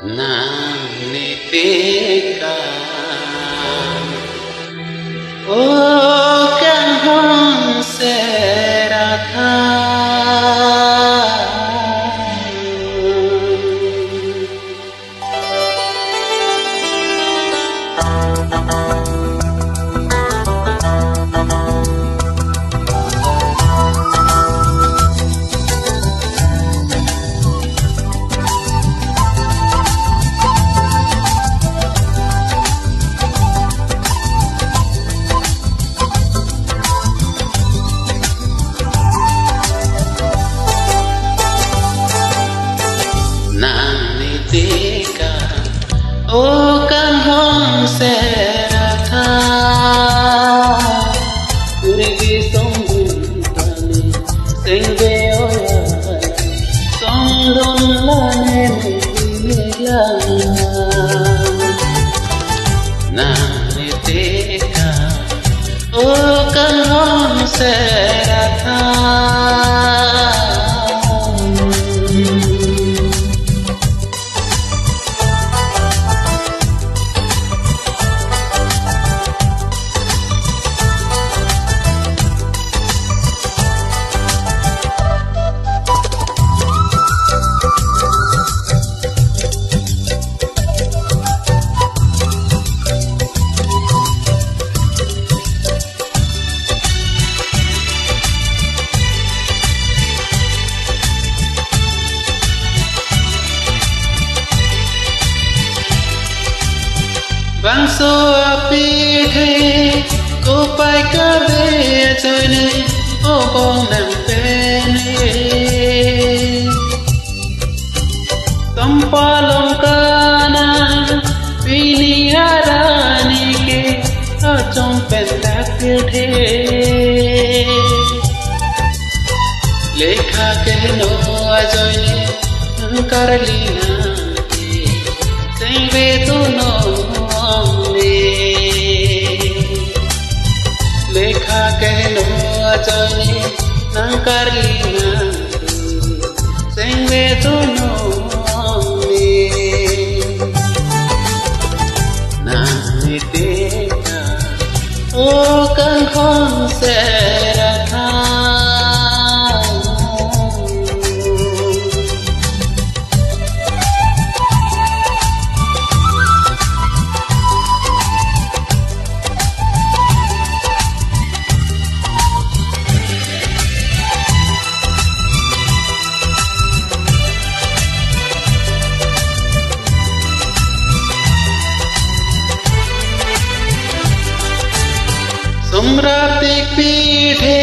Naniteka O kahon serata Naniteka O kahon serata Urigi songuntane sengve oya sondonlane meya Naniteka O kahon serata Bangso apide ko pai kabe joine o bonam pene Kampalong kana pini harani ke achong pendak the lekha kehno ajoine karlina sengve tuno lekha kehno ajane nankarlina sengve tuno naniteka o kahon serata Sumratik pide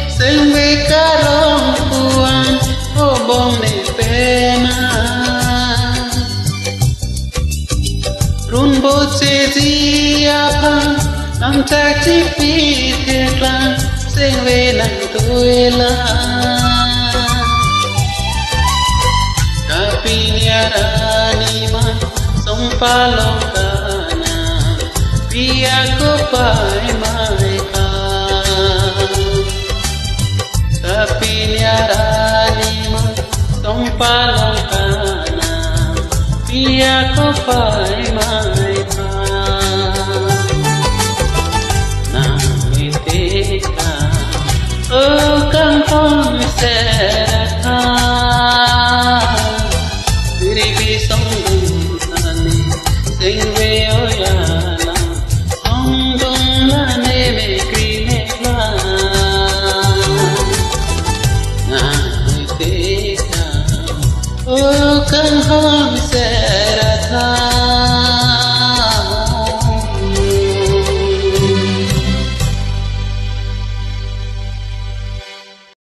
sengve karong puan obong ne pena Run boche jiapa nam chakchi pide klan sengve nang tuela Tapi nyarani man sompalong kana Pia ko pai mai ka Tapi nyarani ma sompalong kana Pia ko pai mai ka Naniteka O kahon serata Urigi songuntane sengve oya Naniteka O kahon